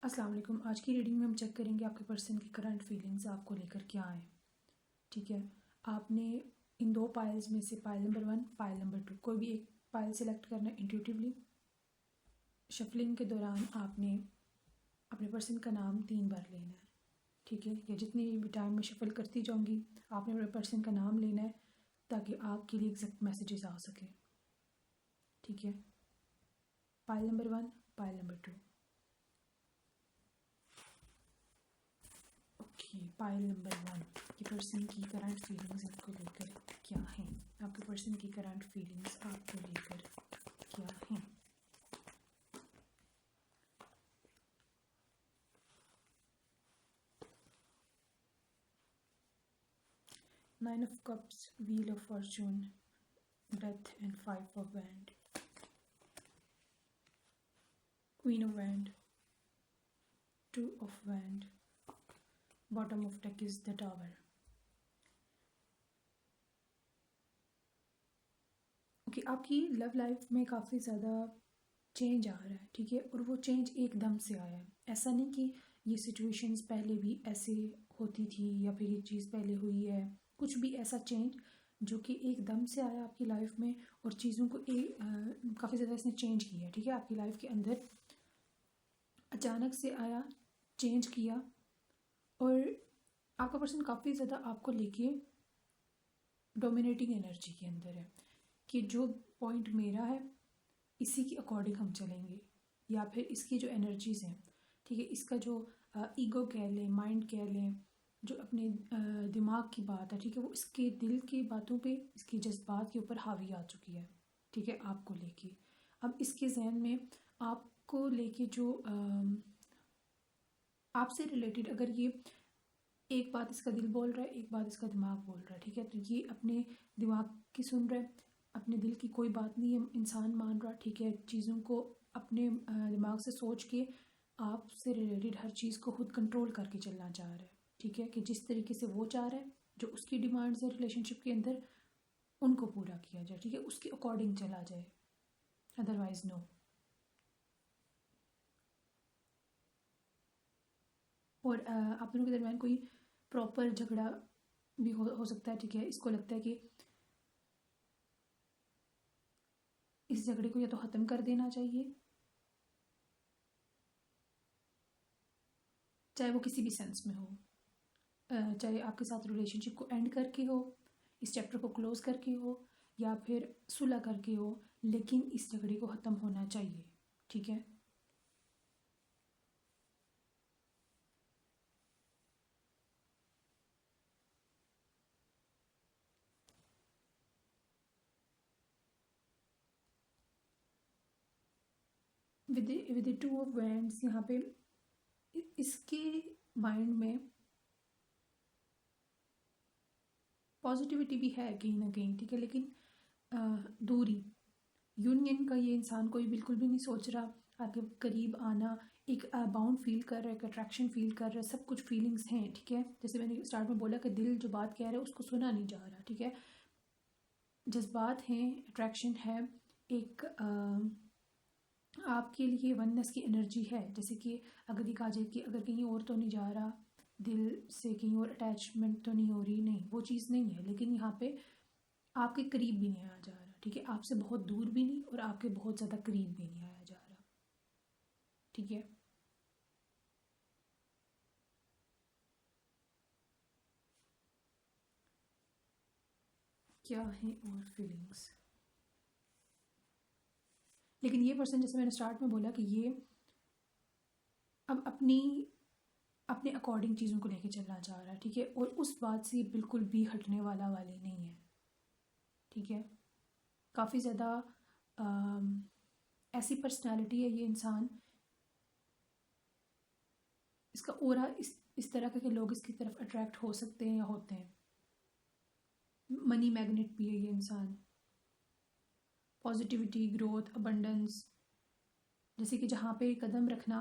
अस्सलाम वालेकुम। आज की रीडिंग में हम चेक करेंगे आपके पर्सन की करंट फीलिंग्स आपको लेकर क्या है। ठीक है, आपने इन दो पाइल्स में से पाइल नंबर 1, पाइल नंबर 2 कोई भी एक पाइल सेलेक्ट करना है। इंट्यूटिवली शफलिंग के दौरान आपने अपने पर्सन का नाम 3 बार लेना है। ठीक है, या जितनी भी टाइम में शफल करती जाऊंगी आपने अपने पर्सन का नाम लेना है ताकि आपके लिए एग्जैक्ट मैसेजेस आ सके। ठीक है, pile number 1, pile number 2। Okay, pile number 1, आपके पर्सन की करंट फीलिंग्स आपको लेकर क्या हैं। आपके पर्सन की करंट फीलिंग्स आपको लेकर क्या हैं। Nine of cups, wheel of Fortune, death and 5 of wand, queen of wand, 2 of wand, bottom of deck is the tower. Okay, आपकी लव लाइफ में काफ़ी ज़्यादा चेंज आ रहा है। ठीक है, और वो चेंज एकदम से आया है। ऐसा नहीं कि ये सिचुएशंस पहले भी ऐसे होती थी या फिर ये चीज़ पहले हुई है। कुछ भी ऐसा चेंज जो कि एकदम से आया आपकी लाइफ में और चीज़ों को काफ़ी ज़्यादा इसने चेंज किया है। ठीक है, आपकी लाइफ के अंदर अचानक से आया, चेंज किया, और आपका पर्सन काफ़ी ज़्यादा आपको लेके डोमिनेटिंग एनर्जी के अंदर है कि जो पॉइंट मेरा है इसी के अकॉर्डिंग हम चलेंगे, या फिर इसकी जो एनर्जीज़ हैं। ठीक है, इसका जो ईगो कह लें, माइंड कह लें, जो अपने दिमाग की बात है। ठीक है, वो इसके दिल की बातों पे, इसकी जज्बात के ऊपर हावी आ चुकी है। ठीक है, आपको लेके अब इसके जहन में आपको लेके जो आपसे रिलेटेड अगर ये एक बात इसका दिल बोल रहा है, एक बात इसका दिमाग बोल रहा है। ठीक है, तो ये अपने दिमाग की सुन रहा है, अपने दिल की कोई बात नहीं है इंसान मान रहा। ठीक है, चीज़ों को अपने दिमाग से सोच के आपसे रिलेटेड हर चीज़ को खुद कंट्रोल करके चलना चाह रहा है। ठीक है, कि जिस तरीके से वो चाह रहा है, जो उसकी डिमांड्स है रिलेशनशिप के अंदर, उनको पूरा किया जाए। ठीक है, उसके अकॉर्डिंग चला जाए, अदरवाइज नो। और आप दोनों के दरमियान कोई प्रॉपर झगड़ा भी हो सकता है। ठीक है, इसको लगता है कि इस झगड़े को या तो ख़त्म कर देना चाहिए, चाहे वो किसी भी सेंस में हो, चाहे आपके साथ रिलेशनशिप को एंड करके हो, इस चैप्टर को क्लोज करके हो, या फिर सुलह करके हो, लेकिन इस झगड़े को ख़त्म होना चाहिए। ठीक है, विद 2 ऑफ वैंड्स यहाँ पे इसके माइंड में पॉजिटिविटी भी है कहीं ना कहीं। ठीक है, लेकिन दूरी, यूनियन का ये इंसान कोई बिल्कुल भी नहीं सोच रहा। आपके करीब आना, एक बाउंड फील कर रहा है, एक अट्रैक्शन फील कर रहा है, सब कुछ फीलिंग्स हैं। ठीक है, जैसे मैंने स्टार्ट में बोला कि दिल जो बात कह रहा है उसको सुना नहीं जा रहा। ठीक है, जज्बात हैं, अट्रैक्शन है, एक आपके लिए वननेस की एनर्जी है। जैसे कि अगर ये कहा जाए कि अगर कहीं और तो नहीं जा रहा, दिल से कहीं और अटैचमेंट तो नहीं हो रही, नहीं वो चीज़ नहीं है, लेकिन यहाँ पे आपके करीब भी नहीं आया जा रहा। ठीक है, आपसे बहुत दूर भी नहीं और आपके बहुत ज़्यादा करीब भी नहीं आया जा रहा। ठीक है, क्या है और फीलिंग्स। लेकिन ये पर्सन, जैसे मैंने स्टार्ट में बोला कि ये अब अपने अकॉर्डिंग चीज़ों को लेके चलना चाह रहा है। ठीक है, और उस बात से बिल्कुल भी हटने वाले नहीं है। ठीक है, काफ़ी ज़्यादा ऐसी पर्सनालिटी है ये इंसान, इसका ओरा इस तरह का कि लोग इसकी तरफ अट्रैक्ट हो सकते हैं या होते हैं। मनी मैग्नेट भी है ये इंसान, पॉजिटिविटी, ग्रोथ, अबंडेंस, जैसे कि जहाँ पे कदम रखना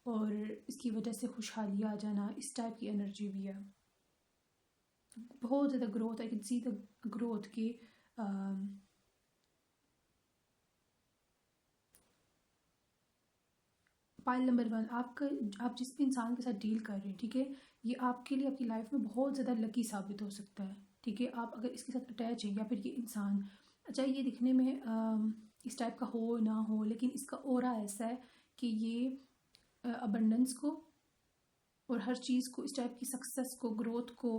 और इसकी वजह से खुशहाली आ जाना, इस टाइप की एनर्जी भी है। बहुत ज़्यादा growth, I can see the growth की पाइल नंबर 1, आपका आप जिस भी इंसान के साथ डील कर रहे हैं, ठीक है, ये आपके लिए आपकी लाइफ में बहुत ज़्यादा लकी साबित हो सकता है। ठीक है, आप अगर इसके साथ अटैच हैं या फिर ये इंसान, अच्छा ये दिखने में इस टाइप का हो ना हो, लेकिन इसका ऑरा ऐसा है कि ये अबंडेंस को और हर चीज़ को, इस टाइप की सक्सेस को, ग्रोथ को,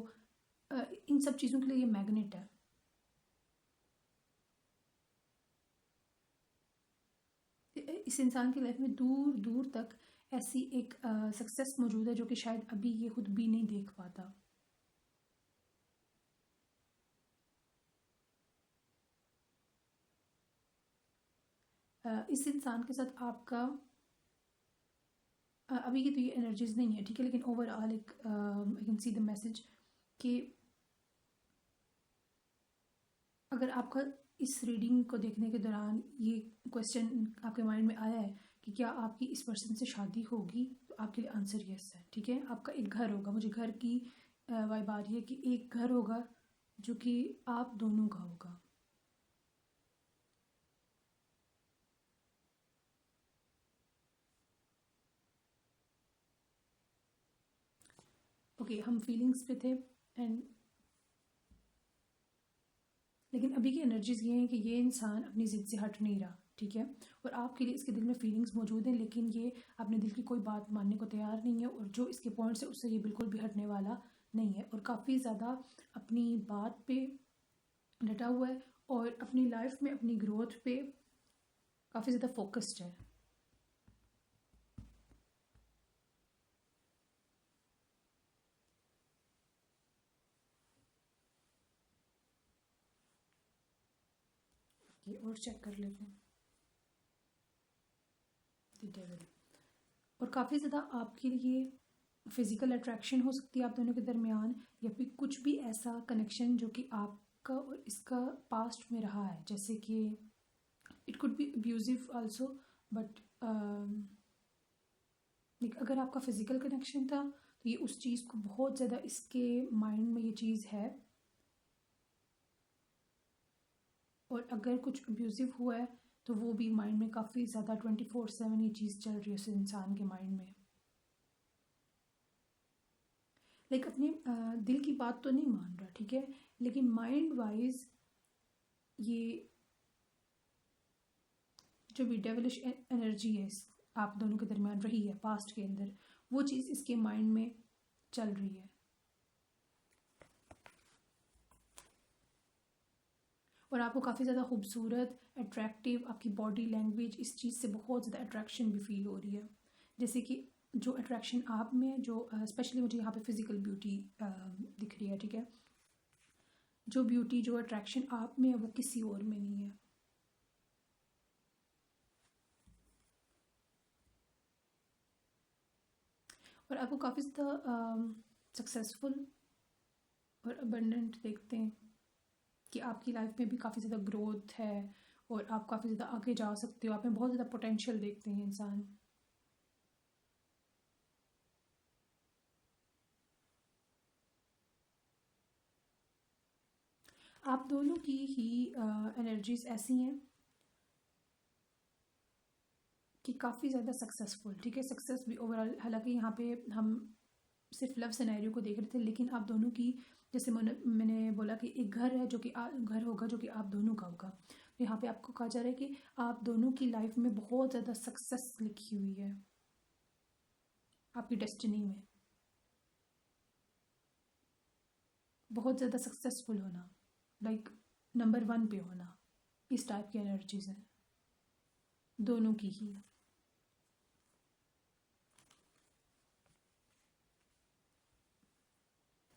इन सब चीज़ों के लिए ये मैग्नेट है। इस इंसान की लाइफ में दूर दूर तक ऐसी एक सक्सेस मौजूद है जो कि शायद अभी ये खुद भी नहीं देख पाता। इस इंसान के साथ आपका अभी की तो ये एनर्जीज नहीं है, ठीक है, लेकिन ओवरऑल एक I can see the message कि अगर आपका इस रीडिंग को देखने के दौरान ये क्वेश्चन आपके माइंड में आया है कि क्या आपकी इस पर्सन से शादी होगी, तो आपके लिए आंसर यस है। ठीक है, आपका एक घर होगा, मुझे घर की वाइब आ रही है कि एक घर होगा जो कि आप दोनों का होगा। ओके, हम फीलिंग्स पे थे एंड लेकिन अभी की एनर्जीज ये हैं कि ये इंसान अपनी ज़िद से हट नहीं रहा। ठीक है, और आपके लिए इसके दिल में फीलिंग्स मौजूद हैं, लेकिन ये अपने दिल की कोई बात मानने को तैयार नहीं है, और जो इसके पॉइंट्स है उससे ये बिल्कुल भी हटने वाला नहीं है, और काफ़ी ज़्यादा अपनी बात पे डटा हुआ है और अपनी लाइफ में अपनी ग्रोथ पे काफ़ी ज़्यादा फोकस्ड है। ये और चेक कर लेते हैं द डेविल। और काफ़ी ज़्यादा आपके लिए फिज़िकल अट्रैक्शन हो सकती है आप दोनों के दरमियान, या फिर कुछ भी ऐसा कनेक्शन जो कि आपका और इसका पास्ट में रहा है, जैसे कि it could be abusive also, but अगर आपका फिज़िकल कनेक्शन था तो ये उस चीज़ को बहुत ज़्यादा इसके माइंड में ये चीज़ है, और अगर कुछ अब्यूजिव हुआ है तो वो भी माइंड में काफ़ी ज़्यादा 24/7 ये चीज़ चल रही है उस इंसान के माइंड में। अपने दिल की बात तो नहीं मान रहा, ठीक है, लेकिन माइंड वाइज ये जो भी डेविलिश एनर्जी है आप दोनों के दरमियान रही है पास्ट के अंदर, वो चीज़ इसके माइंड में चल रही है। और आपको काफ़ी ज़्यादा खूबसूरत, अट्रैक्टिव, आपकी बॉडी लैंग्वेज, इस चीज़ से बहुत ज़्यादा अट्रैक्शन भी फील हो रही है, जैसे कि जो अट्रैक्शन आप में है, जो स्पेशली मुझे यहाँ पे फिज़िकल ब्यूटी दिख रही है। ठीक है, जो ब्यूटी, जो अट्रैक्शन आप में है वो किसी और में नहीं है। और आपको काफ़ी ज़्यादा सक्सेसफुल और अबंडेंट देखते हैं कि आपकी लाइफ में भी काफ़ी ज़्यादा ग्रोथ है और आप काफ़ी ज़्यादा आगे जा सकते हो, आप में बहुत ज़्यादा पोटेंशियल देखते हैं इंसान। आप दोनों की ही एनर्जीज ऐसी हैं कि काफ़ी ज़्यादा सक्सेसफुल। ठीक है, सक्सेस भी ओवरऑल, हालांकि यहाँ पे हम सिर्फ लव सिनेरियो को देख रहे थे, लेकिन आप दोनों की, जैसे मैंने बोला कि एक घर है जो कि घर होगा जो कि आप दोनों का होगा, तो यहाँ पे आपको कहा जा रहा है कि आप दोनों की लाइफ में बहुत ज़्यादा सक्सेस लिखी हुई है आपकी डेस्टिनी में, बहुत ज़्यादा सक्सेसफुल होना, नंबर 1 पे होना, इस टाइप की एनर्जीज हैं दोनों की ही।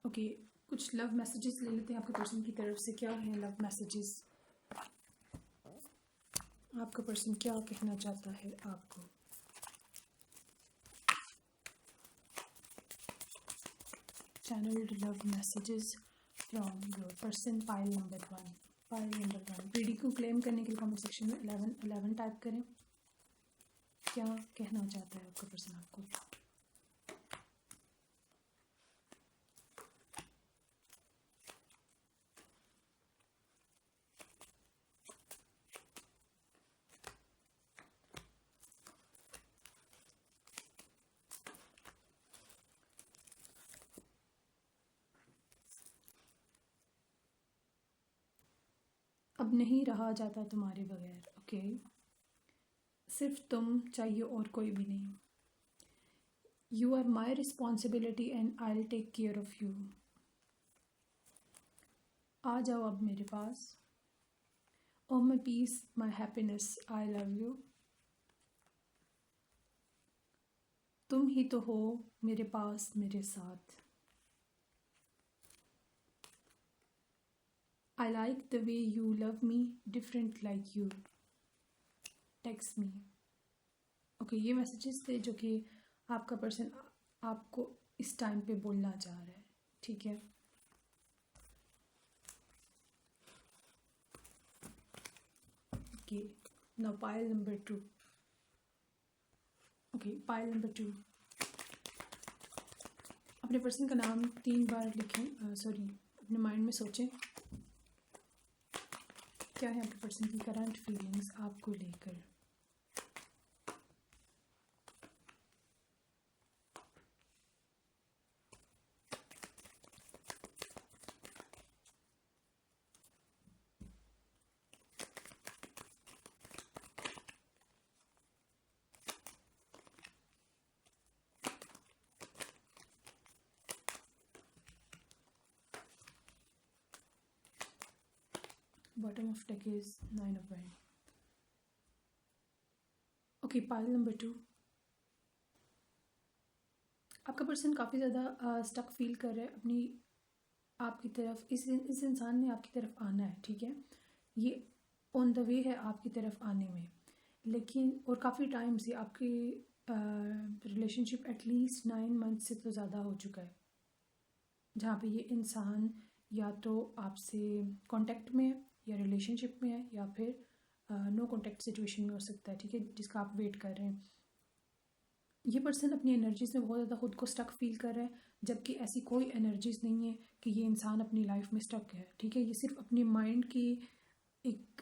ओके, कुछ लव मैसेजेस ले लेते हैं आपके पर्सन की तरफ से। क्या है लव मैसेजेस? आपका पर्सन क्या कहना चाहता है आपको? Channelled love messages from your person, pile number 1। Pile number 1 reading को क्लेम करने के लिए कमेंट सेक्शन में 11 टाइप करें। क्या कहना चाहता है आपका पर्सन आपको? अब नहीं रहा जाता तुम्हारे बगैर, ओके। सिर्फ तुम चाहिए और कोई भी नहीं। You are my responsibility and I will take care of you. आ जाओ अब मेरे पास। Oh my peace, my happiness, I love you. तुम ही तो हो मेरे पास, मेरे साथ। I like the way you love me, different like you. Text me. Okay, ये मैसेजेस थे जो कि आपका पर्सन आपको इस टाइम पे बोलना चाह रहा है, ठीक है। Okay, now pile number 2। Okay, pile number 2। अपने पर्सन का नाम 3 बार लिखें, सॉरी अपने माइंड में सोचें क्या है आपके पर्सन की करंट फीलिंग्स आपको लेकर। Bottom of deck is 9 of wind. Okay, pile number 2। आपका पर्सन काफ़ी ज़्यादा स्टक फील कर रहा है अपनी आपकी तरफ। इस इंसान ने आपकी तरफ आना है, ठीक है। ये ऑन द वे है आपकी तरफ आने में, लेकिन और काफ़ी टाइम से आपकी रिलेशनशिप एटलीस्ट 9 मंथ से तो ज़्यादा हो चुका है, जहाँ पे ये इंसान या तो आपसे कांटेक्ट में है या रिलेशनशिप में है या फिर नो कांटेक्ट सिचुएशन में हो सकता है, ठीक है, जिसका आप वेट कर रहे हैं। ये पर्सन अपनी एनर्जीज में बहुत ज़्यादा खुद को स्टक फील कर रहा है, जबकि ऐसी कोई एनर्जीज नहीं है कि ये इंसान अपनी लाइफ में स्टक है, ठीक है। ये सिर्फ अपने माइंड की एक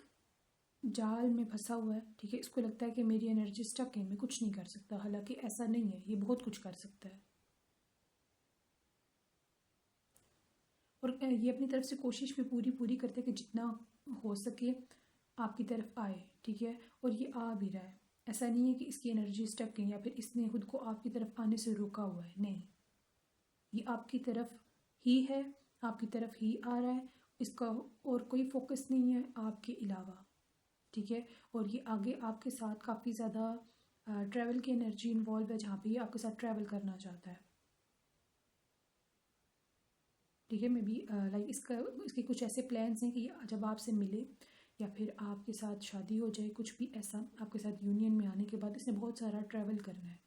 जाल में फंसा हुआ है, ठीक है। इसको लगता है कि मेरी एनर्जी स्टक है, मैं कुछ नहीं कर सकता, हालांकि ऐसा नहीं है, ये बहुत कुछ कर सकता है। और ये अपनी तरफ से कोशिश भी पूरी करते हैं कि जितना हो सके आपकी तरफ आए, ठीक है। और ये आ भी रहा है, ऐसा नहीं है कि इसकी एनर्जी स्टक है या फिर इसने खुद को आपकी तरफ आने से रोका हुआ है, नहीं। ये आपकी तरफ ही है, आपकी तरफ ही आ रहा है, इसका और कोई फोकस नहीं है आपके अलावा, ठीक है। और ये आगे आपके साथ काफ़ी ज़्यादा ट्रैवल की एनर्जी इन्वॉल्व है, जहाँ पे ये आपके साथ ट्रैवल करना चाहता है, ठीक है। मे बी लाइक इसके कुछ ऐसे प्लान्स हैं कि जब आपसे मिले या फिर आपके साथ शादी हो जाए, कुछ भी ऐसा आपके साथ यूनियन में आने के बाद इसने बहुत सारा ट्रैवल करना है,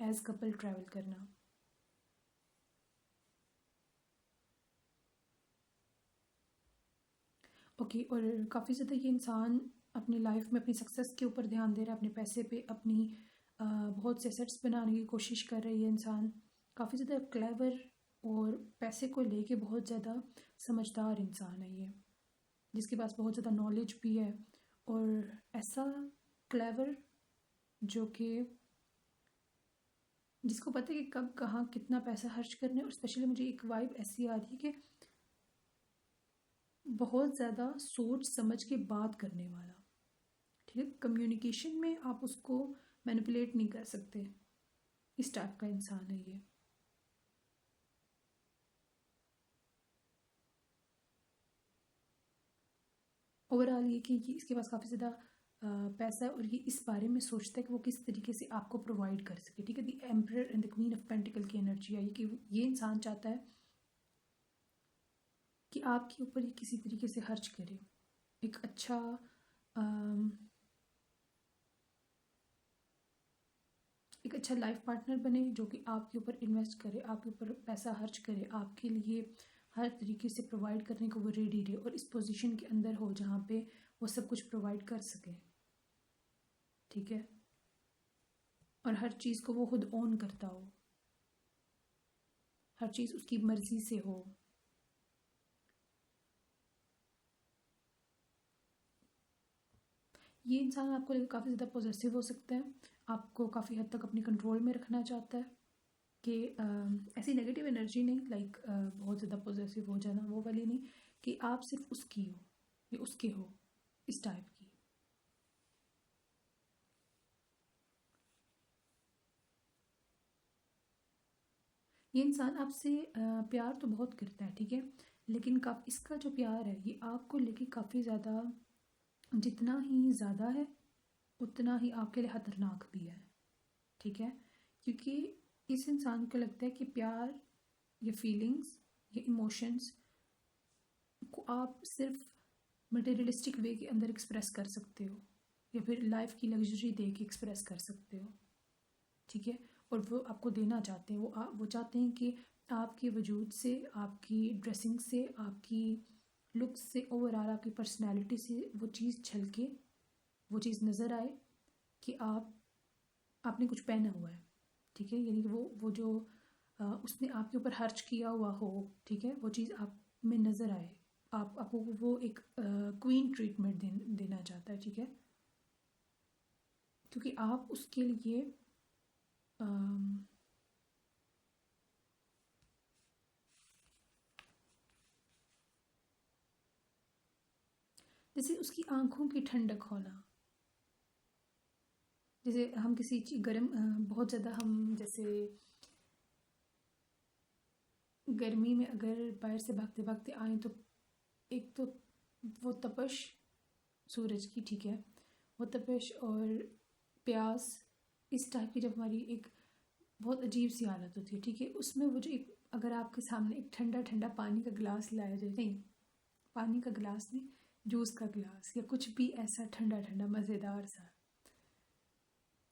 एज कपल ट्रैवल करना। ओके, और काफ़ी ज़्यादा ये इंसान अपनी लाइफ में अपनी सक्सेस के ऊपर ध्यान दे रहा है, अपने पैसे पे, अपनी बहुत से एसेट्स बनाने की कोशिश कर रही है इंसान। काफ़ी ज़्यादा क्लेवर और पैसे को लेके बहुत ज़्यादा समझदार इंसान है ये, जिसके पास बहुत ज़्यादा नॉलेज भी है। और ऐसा क्लेवर जो कि जिसको पता है कि कब कहाँ कितना पैसा खर्च करना है। और स्पेशली मुझे एक वाइब ऐसी आ रही है कि बहुत ज़्यादा सोच समझ के बात करने वाला, ठीक है। कम्युनिकेशन में आप उसको मैनिपुलेट नहीं कर सकते, इस टाइप का इंसान है ये। ओवरऑल ये कि इसके पास काफ़ी ज़्यादा पैसा है और ये इस बारे में सोचता है कि वो किस तरीके से आपको प्रोवाइड कर सके, ठीक है। The emperor and the queen of pentacle की एनर्जी आई कि ये इंसान चाहता है कि आपके ऊपर ये किसी तरीके से खर्च करे, एक अच्छा एक अच्छा लाइफ पार्टनर बने जो कि आपके ऊपर इन्वेस्ट करे, आपके ऊपर पैसा खर्च करे, आपके लिए हर तरीके से प्रोवाइड करने को वो रेडी रहे और इस पोजीशन के अंदर हो जहाँ पे वो सब कुछ प्रोवाइड कर सके, ठीक है। और हर चीज़ को वो खुद ओन करता हो, हर चीज़ उसकी मर्जी से हो। ये इंसान आपको लेकर काफ़ी ज़्यादा पॉजिटिव हो सकता है, आपको काफ़ी हद तक अपनी कंट्रोल में रखना चाहता है कि ऐसी नेगेटिव एनर्जी नहीं, लाइक बहुत ज़्यादा पॉजिटिव हो जाना वो वाली नहीं, कि आप सिर्फ उसकी हो, या उसके हो, इस टाइप की। ये इंसान आपसे प्यार तो बहुत करता है, ठीक है, लेकिन इसका जो प्यार है ये आपको लेके काफ़ी ज़्यादा, जितना ही ज़्यादा है उतना ही आपके लिए ख़तरनाक भी है, ठीक है। क्योंकि इस इंसान को लगता है कि प्यार या फीलिंग्स या इमोशंस को आप सिर्फ मटेरियलिस्टिक वे के अंदर एक्सप्रेस कर सकते हो, या फिर लाइफ की लग्जरी दे के एक्सप्रेस कर सकते हो, ठीक है। और वो आपको देना चाहते हैं, वो चाहते हैं कि आपके वजूद से, आपकी ड्रेसिंग से, आपकी लुक्स से, ओवरऑल आपकी पर्सनैलिटी से वो चीज़ झलके, वो चीज़ नज़र आए कि आपने कुछ पहना हुआ है, ठीक है। यानी कि वो जो उसने आपके ऊपर खर्च किया हुआ हो, ठीक है, वो चीज़ आप में नज़र आए, आपको वो एक क्वीन ट्रीटमेंट देना चाहता है, ठीक है। क्योंकि आप उसके लिए अम, जैसे उसकी आंखों की ठंडक होना, जैसे हम किसी चीज गर्म बहुत ज़्यादा, हम जैसे गर्मी में अगर बाहर से भागते भागते आए तो एक तो वो तपश सूरज की, ठीक है, वो तपश और प्यास, इस टाइप की जब हमारी एक बहुत अजीब सी हालत होती है, ठीक है, उसमें वो जो एक, अगर आपके सामने एक ठंडा ठंडा पानी का गिलास लाया जाए, नहीं पानी का गिलास नहीं, जूस का गिलास या कुछ भी ऐसा ठंडा ठंडा मज़ेदार सा,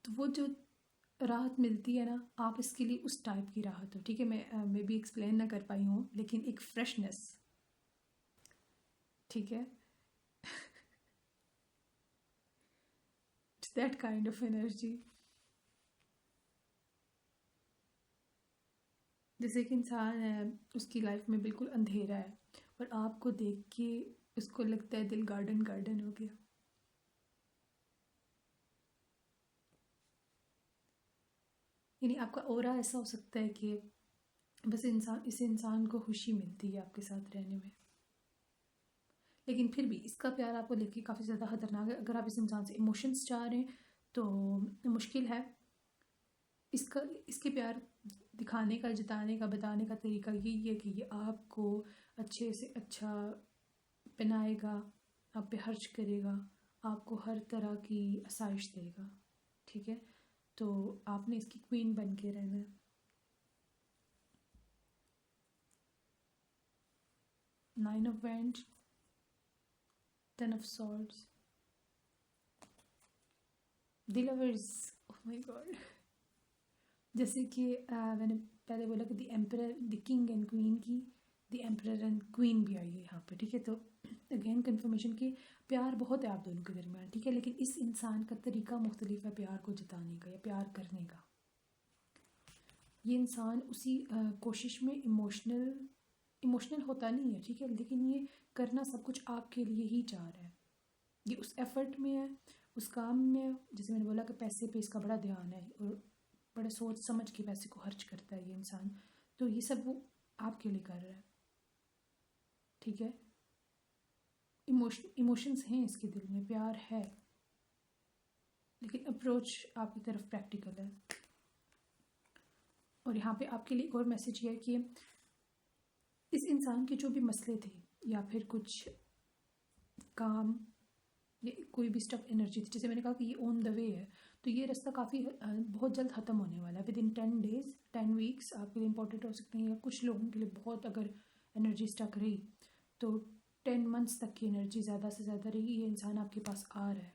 तो वो जो राहत मिलती है ना, आप इसके लिए उस टाइप की राहत हो, ठीक है। मैं भी एक्सप्लेन ना कर पाई हूँ, लेकिन एक फ्रेशनेस, ठीक है, दैट काइंड ऑफ एनर्जी। जैसे कि इंसान है, उसकी लाइफ में बिल्कुल अंधेरा है और आपको देख के उसको लगता है दिल गार्डन गार्डन हो गया। यानी आपका ऑरा ऐसा हो सकता है कि बस इस इंसान को खुशी मिलती है आपके साथ रहने में। लेकिन फिर भी इसका प्यार आपको लेके काफ़ी ज़्यादा ख़तरनाक है। अगर आप इस इंसान से इमोशंस चाह रहे हैं तो मुश्किल है। इसके प्यार दिखाने का, जताने का, बताने का तरीका यही है कि ये आपको अच्छे से अच्छा पहनाएगा, आप पे खर्च करेगा, आपको हर तरह की आसाइश देगा, ठीक है। तो आपने इसकी क्वीन बन के रहना है। 9 of wands, 10 of swords, the lovers, oh my God. जैसे कि मैंने पहले बोला कि the emperor, the king and queen की, द एम्परर एंड क्वीन भी आई है यहाँ पे, ठीक है। तो अगेन कंफर्मेशन कि प्यार बहुत है आप दोनों के दरमियान, ठीक है, लेकिन इस इंसान का तरीका मुख्तलिफ है प्यार को जताने का या प्यार करने का। ये इंसान उसी कोशिश में इमोशनल होता नहीं है, ठीक है, लेकिन ये करना सब कुछ आपके लिए ही चाह रहा है। ये उस एफर्ट में है, उस काम में है। जैसे मैंने बोला कि पैसे पे इसका बड़ा ध्यान है और बड़े सोच समझ के पैसे को खर्च करता है ये इंसान। तो ये सब वो आपके लिए कर रहा है, ठीक है। इमोशंस हैं इसके दिल में, प्यार है, लेकिन अप्रोच आपकी तरफ प्रैक्टिकल है। और यहाँ पे आपके लिए एक और मैसेज है कि इस इंसान के जो भी मसले थे या फिर कुछ काम या कोई भी स्टक एनर्जी थी, जैसे मैंने कहा कि ये ऑन द वे है, तो ये रास्ता काफ़ी बहुत जल्द ख़त्म होने वाला है। विद इन 10 डेज़, 10 वीक्स आपके लिए इंपॉर्टेंट हो सकते हैं, या कुछ लोगों के लिए बहुत, अगर एनर्जी स्टक रही तो 10 मंथ्स तक की एनर्जी ज़्यादा से ज़्यादा रहेगी। ये इंसान आपके पास आ रहा है,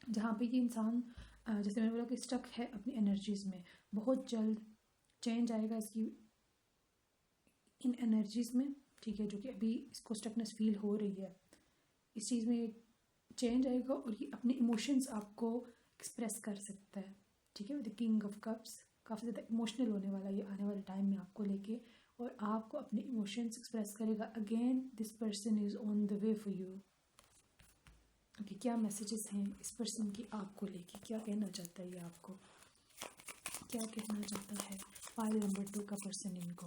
जहाँ पे ये इंसान जैसे मैंने बोला कि स्टक है अपनी एनर्जीज़ में, बहुत जल्द चेंज आएगा इसकी इन एनर्जीज़ में, ठीक है, जो कि अभी इसको स्टकनेस फील हो रही है, इस चीज़ में चेंज आएगा और ये अपने इमोशंस आपको एक्सप्रेस कर सकता है, ठीक है। With the king of cups, काफ़ी ज़्यादा इमोशनल होने वाला ये आने वाले टाइम में आपको लेके, और आपको अपने इमोशंस एक्सप्रेस करेगा। Again this person is on the way for you. Okay, क्या मैसेजेस हैं इस पर्सन की आपको लेके, क्या कहना चाहता है ये आपको, क्या कहना चाहता है पाइल नंबर 2 का पर्सन इनको।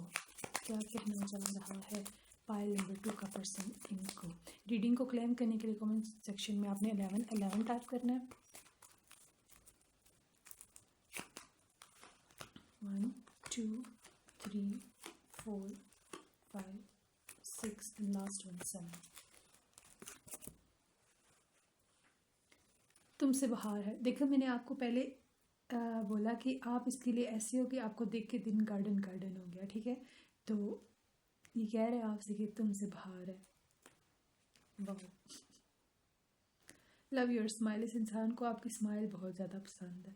क्या कहना चाह रहा है पाइल नंबर 2 का पर्सन इनको। रीडिंग को क्लेम करने के लिए कमेंट सेक्शन में आपने 11 टाइप करना है। 1 2 3 4 5 6 एंड लास्ट वन 7। तुमसे बाहर है। देखो मैंने आपको पहले बोला कि आप इसके लिए ऐसे हो कि आपको देख के दिन गार्डन गार्डन हो गया, ठीक है। तो ये कह रहे हैं आपसे कि तुमसे बाहर है। वाह, लव योर स्माइल। इस इंसान को आपकी स्माइल बहुत ज़्यादा पसंद है।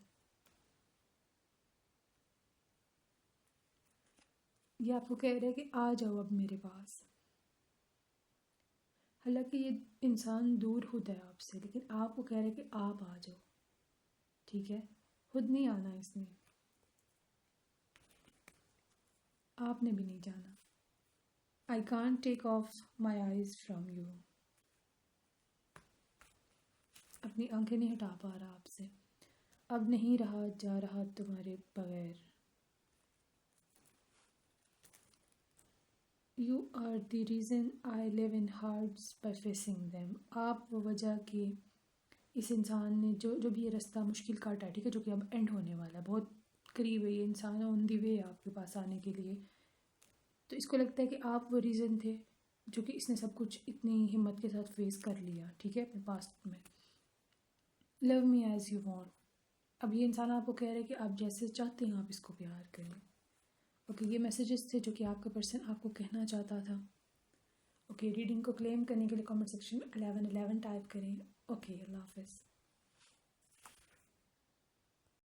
ये आपको कह रहे हैं कि आ जाओ अब मेरे पास। हालांकि ये इंसान दूर खुद है आपसे, लेकिन आपको कह रहे हैं कि आप आ जाओ, ठीक है। खुद नहीं आना इसने, आपने भी नहीं जाना। I can't take off my eyes from you. अपनी आंखें नहीं हटा पा रहा आपसे। अब नहीं रहा जा रहा तुम्हारे बगैर। You are the reason I live in hearts by facing them. आप वो वजह कि इस इंसान ने जो भी ये रास्ता मुश्किल काटा है, ठीक है, जो कि अब एंड होने वाला है, बहुत करीब है ये इंसान ऑन दी वे आपके पास आने के लिए। तो इसको लगता है कि आप वो रीज़न थे जो कि इसने सब कुछ इतनी हिम्मत के साथ फेस कर लिया, ठीक है, अपने पास्ट में। Love me as you want. अब ये इंसान आपको कह रहा है कि आप जैसे चाहते हैं आप इसको प्यार करें। ओके, ये मैसेजेस थे जो कि आपका पर्सन आपको कहना चाहता था। ओके, रीडिंग को क्लेम करने के लिए कमेंट सेक्शन में 11 टाइप करें। ओके, अल्लाह हाफ़िज़।